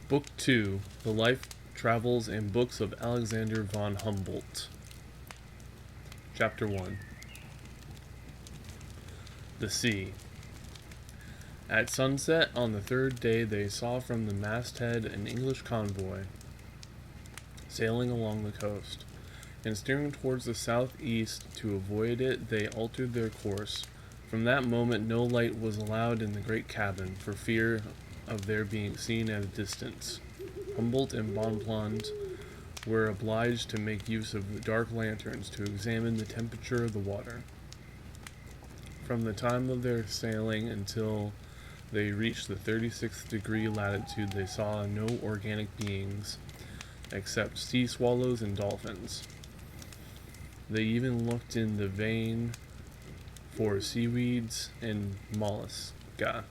Book 2, The Life, Travels, and Books of Alexander von Humboldt. Chapter 1. The Sea. At sunset on the third day they saw from the masthead an English convoy sailing along the coast, and steering towards the southeast. To avoid it they altered their course. From that moment no light was allowed in the great cabin, for fear of their being seen at a distance. Humboldt and Bonpland were obliged to make use of dark lanterns to examine the temperature of the water. From the time of their sailing until they reached the 36th degree latitude, they saw no organic beings except sea swallows and dolphins. They even looked in the vein for seaweeds and mollusca.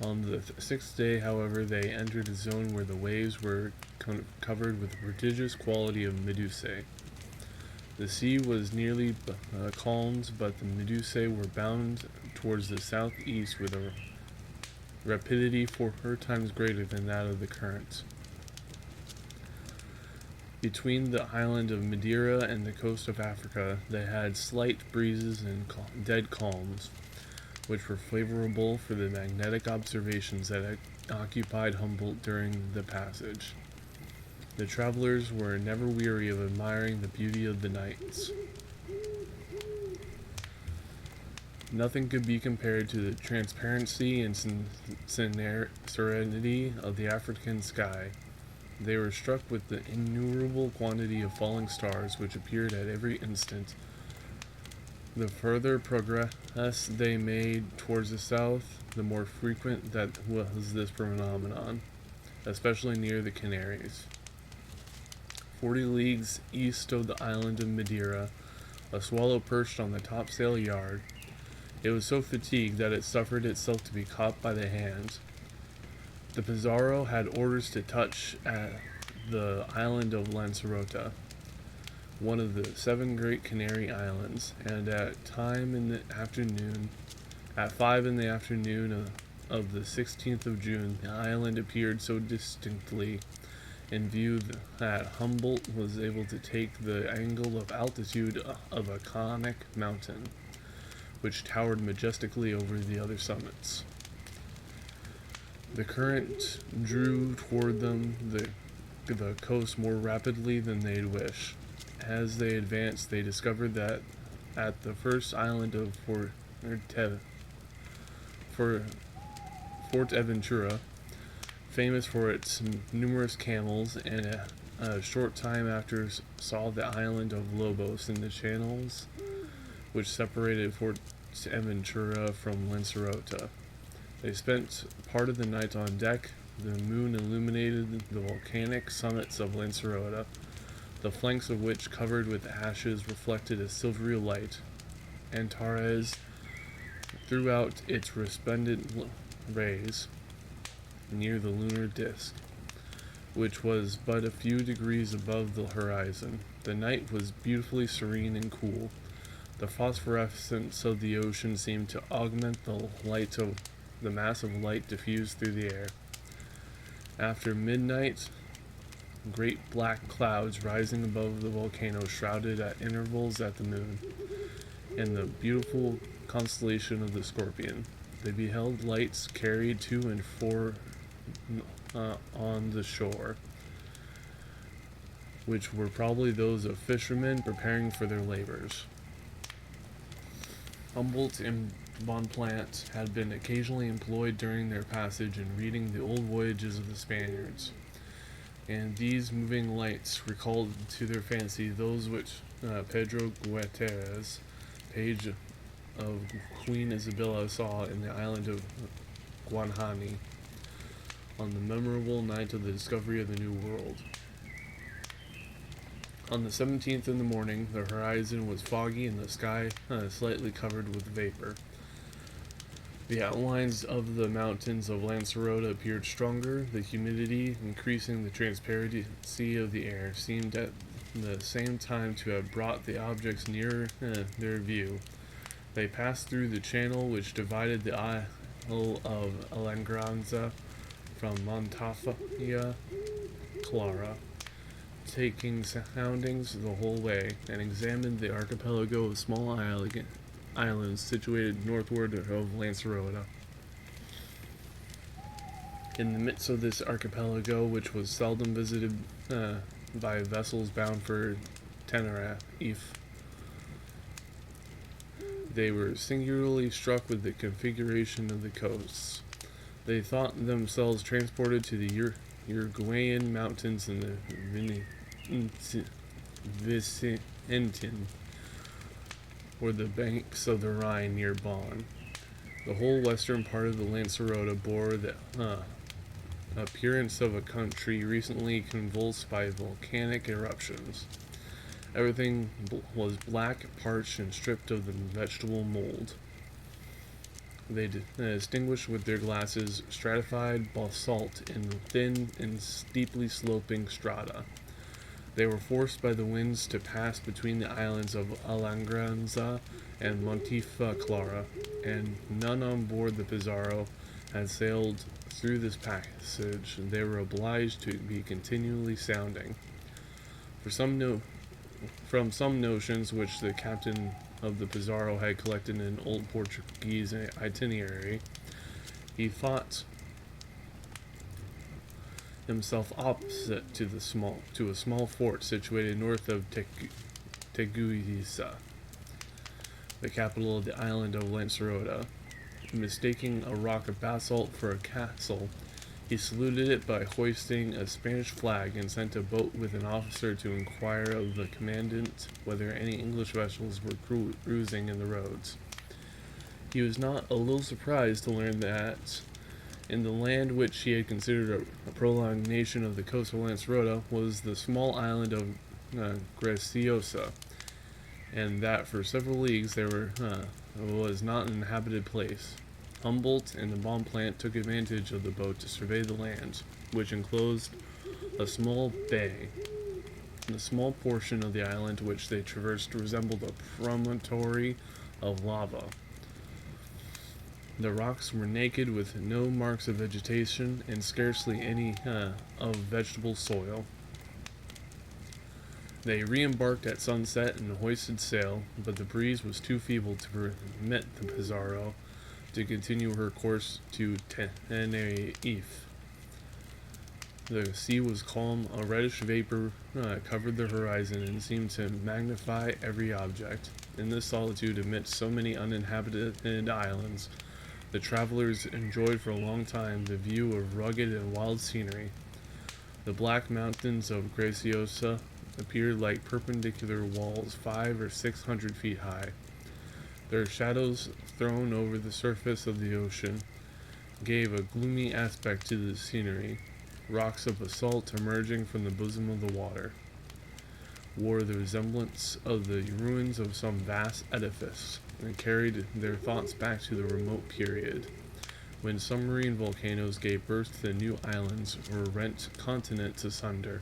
On the sixth day, however, they entered a zone where the waves were covered with a prodigious quantity of medusae. The sea was nearly calmed, but the medusae were bound towards the southeast with a rapidity 4 times greater than that of the current. Between the island of Madeira and the coast of Africa, they had slight breezes and dead calms, which were favorable for the magnetic observations that had occupied Humboldt during the passage. The travelers were never weary of admiring the beauty of the nights. Nothing could be compared to the transparency and serenity of the African sky. They were struck with the innumerable quantity of falling stars which appeared at every instant. The further progress they made towards the south, the more frequent that was this phenomenon, especially near the Canaries. 40 leagues east of the island of Madeira, a swallow perched on the topsail yard. It was so fatigued that it suffered itself to be caught by the hands. The Pizarro had orders to touch at the island of Lancerota, one of the 7 great Canary Islands, and at 5 in the afternoon of the 16th of June, the island appeared so distinctly in view that Humboldt was able to take the angle of altitude of a conic mountain, which towered majestically over the other summits. The current drew toward them the coast more rapidly than they'd wish. As they advanced, they discovered that at the first island of Forteventura, famous for its numerous camels, and a short time after saw the island of Lobos in the channels which separated Forteventura from Lancerota. They spent part of the night on deck. The moon illuminated the volcanic summits of Lancerota, the flanks of which, covered with ashes, reflected a silvery light. Antares threw out its resplendent rays near the lunar disk, which was but a few degrees above the horizon. The night was beautifully serene and cool. The phosphorescence of the ocean seemed to augment the light of the mass of light diffused through the air. After midnight, great black clouds rising above the volcano shrouded at intervals at the moon and the beautiful constellation of the Scorpion. They beheld lights carried to and fro on the shore, which were probably those of fishermen preparing for their labors. Humboldt and Bonpland had been occasionally employed during their passage in reading the old voyages of the Spaniards, and these moving lights recalled to their fancy those which Pedro Gutierrez, page of Queen Isabella, saw in the island of Guanahani on the memorable night of the discovery of the New World. On the 17th in the morning, the horizon was foggy and the sky slightly covered with vapor. The outlines of the mountains of Lancerota appeared stronger. The humidity, increasing the transparency of the air, seemed at the same time to have brought the objects nearer their view. They passed through the channel which divided the Isle of Alangranza from Montafia Clara, taking soundings the whole way, and examined the archipelago of small islands situated northward of Lancerota. In the midst of this archipelago, which was seldom visited by vessels bound for Tenerife, they were singularly struck with the configuration of the coasts. They thought themselves transported to the Uruguayan mountains in the Vicentin, or the banks of the Rhine near Bonn. The whole western part of the Lancerota bore the appearance of a country recently convulsed by volcanic eruptions. Everything was black, parched, and stripped of the vegetable mold. They distinguished with their glasses stratified basalt in thin and steeply sloping strata. They were forced by the winds to pass between the islands of Alangranza and Montifa Clara, and none on board the Pizarro had sailed through this passage. They were obliged to be continually sounding. From some notions which the captain of the Pizarro had collected in an old Portuguese itinerary, he thought himself opposite to a small fort situated north of Teguisa, the capital of the island of Lancerota. Mistaking a rock of basalt for a castle, he saluted it by hoisting a Spanish flag and sent a boat with an officer to inquire of the commandant whether any English vessels were cruising in the roads. He was not a little surprised to learn that in the land which he had considered a prolongation of the coast of Lancerota was the small island of Graciosa, and that for several leagues there was not an inhabited place. Humboldt and the bomb plant took advantage of the boat to survey the land, which enclosed a small bay. The small portion of the island which they traversed resembled a promontory of lava. The rocks were naked, with no marks of vegetation and scarcely any of vegetable soil. They re-embarked at sunset and hoisted sail, but the breeze was too feeble to permit the Pizarro to continue her course to Tenerife. The sea was calm, a reddish vapor covered the horizon and seemed to magnify every object. In this solitude amidst so many uninhabited islands, the travelers enjoyed for a long time the view of rugged and wild scenery. The black mountains of Graciosa appeared like perpendicular walls 500 or 600 feet high. Their shadows thrown over the surface of the ocean gave a gloomy aspect to the scenery. Rocks of basalt emerging from the bosom of the water wore the resemblance of the ruins of some vast edifice, and carried their thoughts back to the remote period when submarine volcanoes gave birth to the new islands or rent continents asunder.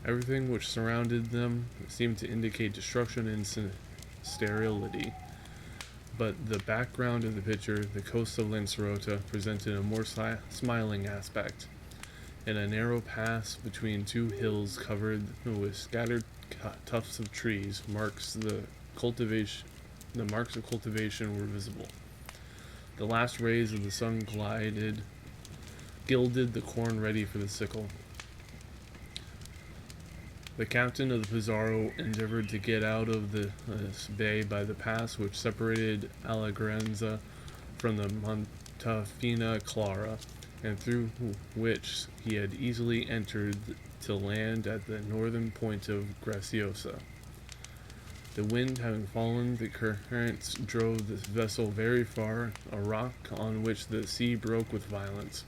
Everything which surrounded them seemed to indicate destruction and sterility, but the background of the picture, the coast of Lancerota, presented a more smiling aspect. In a narrow pass between two hills covered with scattered tufts of trees, the marks of cultivation were visible. The last rays of the sun gilded the corn ready for the sickle. The captain of the Pizarro endeavored to get out of this bay by the pass which separated Alagranza from the Montafina Clara, and through which he had easily entered to land at the northern point of Graciosa. The wind having fallen, the currents drove the vessel very far. A rock on which the sea broke with violence,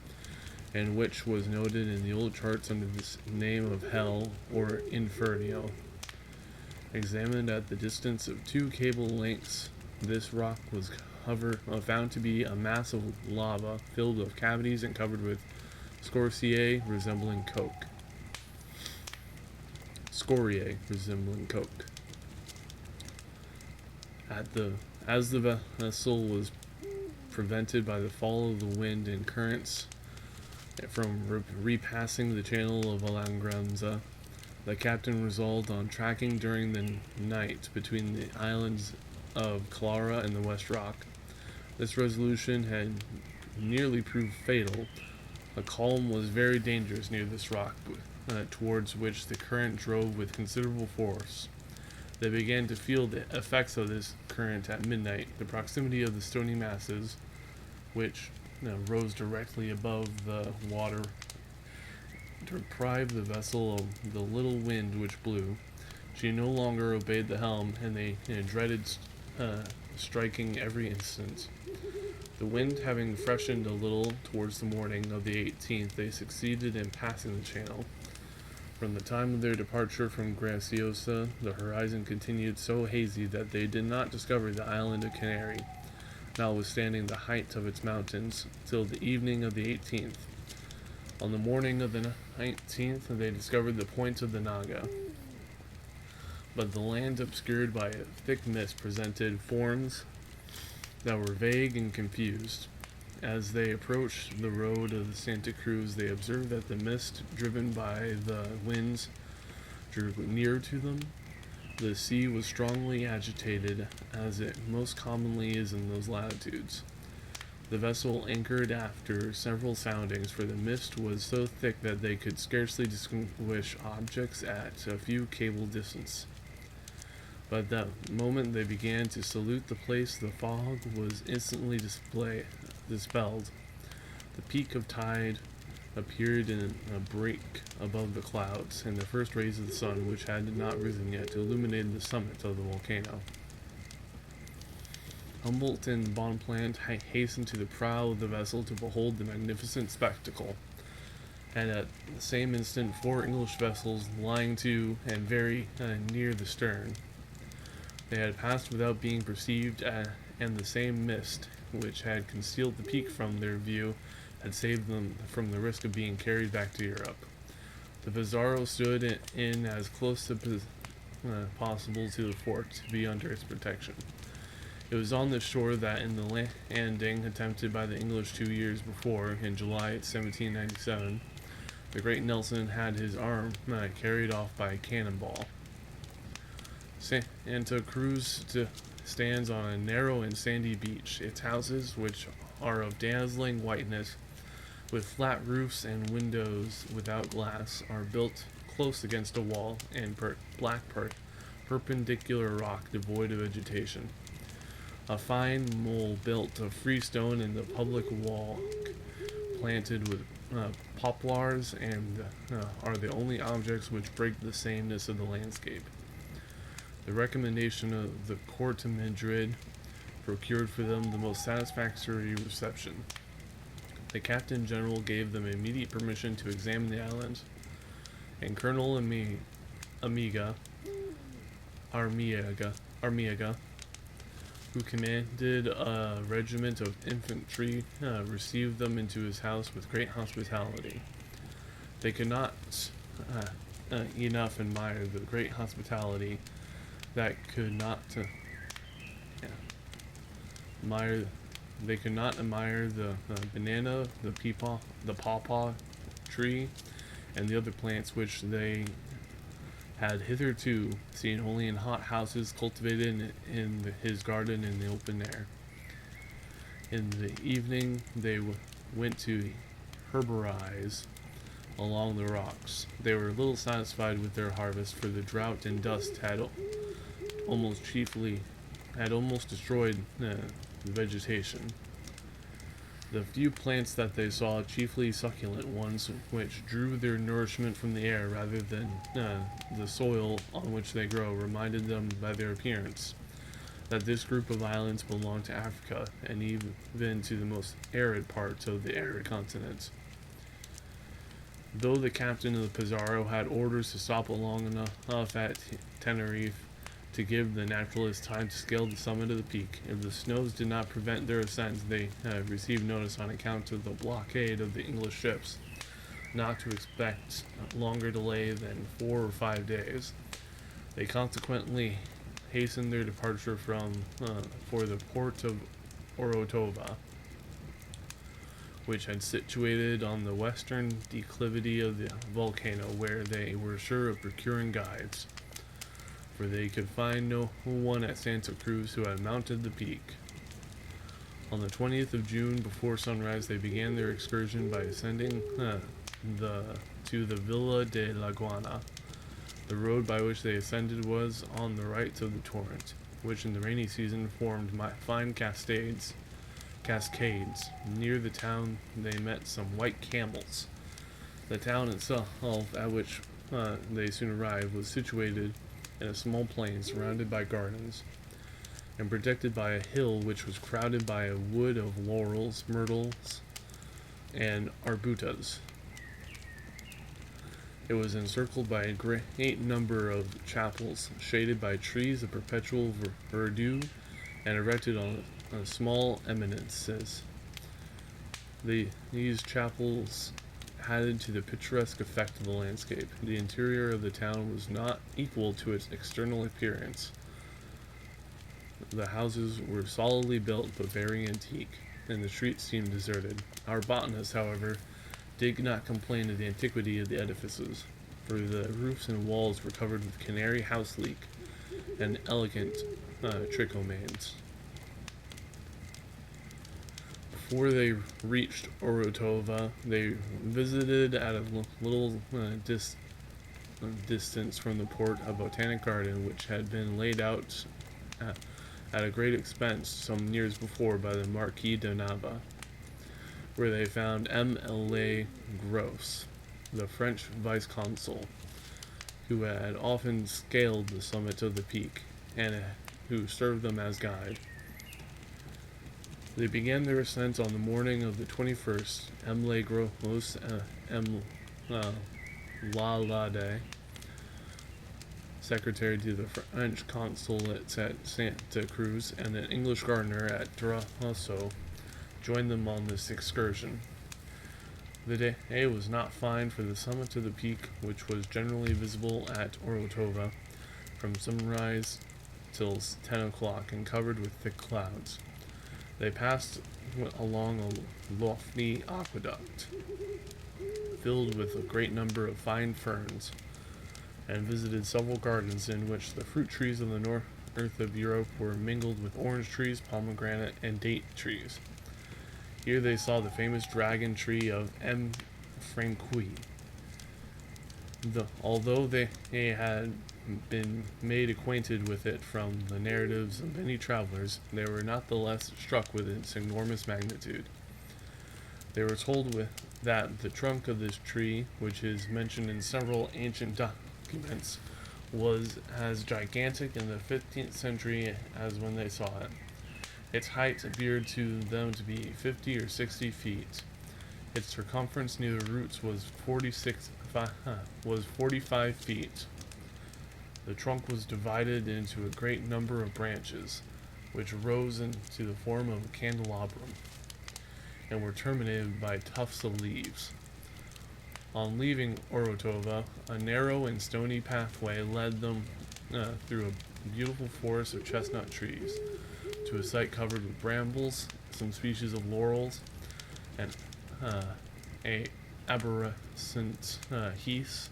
and which was noted in the old charts under the name of Hell or Inferno. Examined at the distance of 2 cable lengths, this rock was found to be a mass of lava filled with cavities and covered with scoriae resembling coke. As the vessel was prevented by the fall of the wind and currents, From repassing the channel of Alangranza, the captain resolved on tracking during the night between the islands of Clara and the West Rock. This resolution had nearly proved fatal. A calm was very dangerous near this rock, towards which the current drove with considerable force. They began to feel the effects of this current at midnight. The proximity of the stony masses, which rose directly above the water, deprived the vessel of the little wind which blew. She no longer obeyed the helm, and they dreaded striking every instant. The wind having freshened a little towards the morning of the 18th, they succeeded in passing the channel. From the time of their departure from Graciosa, the horizon continued so hazy that they did not discover the island of Canary, notwithstanding the height of its mountains, till the evening of the 18th. On the morning of the 19th, they discovered the point of the Naga. But the land, obscured by a thick mist, presented forms that were vague and confused. As they approached the road of the Santa Cruz, they observed that the mist, driven by the winds, drew near to them. The sea was strongly agitated, as it most commonly is in those latitudes. The vessel anchored after several soundings, for the mist was so thick that they could scarcely distinguish objects at a few cable distance. But the moment they began to salute the place, the fog was instantly dispelled. The peak of tide appeared in a break above the clouds, and the first rays of the sun, which had not risen yet, illuminated the summit of the volcano. Humboldt and Bonpland hastened to the prow of the vessel to behold the magnificent spectacle, and at the same instant 4 English vessels lying to and very near the stern. They had passed without being perceived, and the same mist which had concealed the peak from their view had saved them from the risk of being carried back to Europe. The Pizarro stood in as close as possible to the fort to be under its protection. It was on this shore that, in the landing attempted by the English 2 years before, in July 1797, the great Nelson had his arm carried off by a cannonball. Santa Cruz stands on a narrow and sandy beach. Its houses, which are of dazzling whiteness, with flat roofs and windows without glass, are built close against a wall and perpendicular rock devoid of vegetation. A fine mole built of freestone in the public walk, planted with poplars, and are the only objects which break the sameness of the landscape. The recommendation of the court of Madrid procured for them the most satisfactory reception. The captain general gave them immediate permission to examine the islands, and Colonel Armiaga, who commanded a regiment of infantry, received them into his house with great hospitality. They could not enough admire the great hospitality that could not admire. They could not admire the banana, the pawpaw tree, and the other plants which they had hitherto seen only in hot houses cultivated in his garden in the open air. In the evening they went to herborize along the rocks. They were little satisfied with their harvest, for the drought and dust had almost destroyed the vegetation. The few plants that they saw, chiefly succulent ones, which drew their nourishment from the air rather than the soil on which they grow, reminded them by their appearance that this group of islands belonged to Africa, and even to the most arid parts of the arid continent. Though the captain of the Pizarro had orders to stop long enough at Tenerife to give the naturalists time to scale the summit of the peak, if the snows did not prevent their ascent, they received notice on account of the blockade of the English ships not to expect longer delay than 4 or 5 days. They consequently hastened their departure for the port of Orotava, which had situated on the western declivity of the volcano, where they were sure of procuring guides, for they could find no one at Santa Cruz who had mounted the peak. On the 20th of June, before sunrise, they began their excursion by ascending to the Villa de la Guana. The road by which they ascended was on the right of the torrent, which in the rainy season formed fine cascades. Near the town they met some white camels. The town itself, at which they soon arrived, was situated in a small plain surrounded by gardens, and protected by a hill which was crowded by a wood of laurels, myrtles, and arbutas. It was encircled by a great number of chapels, shaded by trees of perpetual verdure, and erected on small eminences. These chapels added to the picturesque effect of the landscape. The interior of the town was not equal to its external appearance. The houses were solidly built but very antique, and the streets seemed deserted. Our botanist, however, did not complain of the antiquity of the edifices, for the roofs and walls were covered with canary house leek and elegant trichomanes. Before they reached Orotava, they visited at a little distance from the port a botanic garden which had been laid out at a great expense some years before by the Marquis de Nava, where they found M. Gros, the French vice-consul, who had often scaled the summit of the peak, and who served them as guide. They began their ascent on the morning of the 21st. M. Gros, M. Lalade, secretary to the French consulate at Santa Cruz, and an English gardener at Draso, joined them on this excursion. The day was not fine, for the summit of the peak, which was generally visible at Orotava from sunrise till 10 o'clock, and covered with thick clouds. They passed along a lofty aqueduct, filled with a great number of fine ferns, and visited several gardens in which the fruit trees of the north of Europe were mingled with orange trees, pomegranate, and date trees. Here they saw the famous dragon tree of M. Franqui. Although they had been made acquainted with it from the narratives of many travelers, they were not the less struck with its enormous magnitude. They were told that the trunk of this tree, which is mentioned in several ancient documents, was as gigantic in the 15th century as when they saw it. Its height appeared to them to be 50 or 60 feet. Its circumference near the roots was 45 feet. The trunk was divided into a great number of branches, which rose into the form of a candelabrum, and were terminated by tufts of leaves. On leaving Orotava, a narrow and stony pathway led them through a beautiful forest of chestnut trees to a site covered with brambles, some species of laurels, and a arborescent heaths.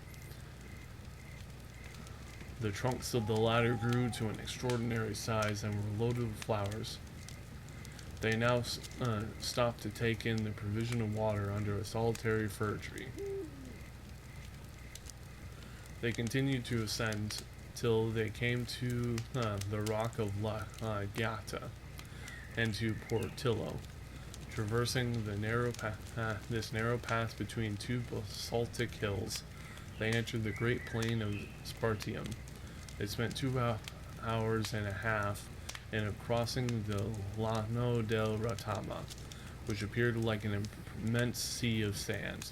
The trunks of the latter grew to an extraordinary size and were loaded with flowers. They now stopped to take in the provision of water under a solitary fir tree. They continued to ascend till they came to the rock of La Gata and to Portillo. Traversing the this narrow path between two basaltic hills, they entered the great plain of Spartium. They spent 2 hours and a half in crossing the Llano del Ratama, which appeared like an immense sea of sand.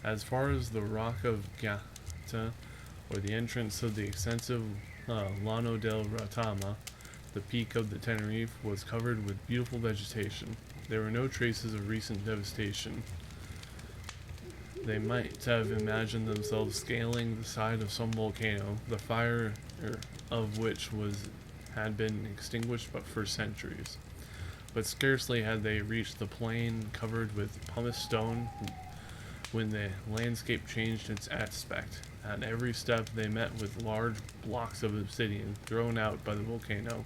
As far as the rock of Gata, or the entrance of the extensive Llano del Ratama, the peak of the Tenerife was covered with beautiful vegetation. There were no traces of recent devastation. They might have imagined themselves scaling the side of some volcano, the fire of which had been extinguished but for centuries. But scarcely had they reached the plain covered with pumice stone when the landscape changed its aspect. At every step they met with large blocks of obsidian thrown out by the volcano,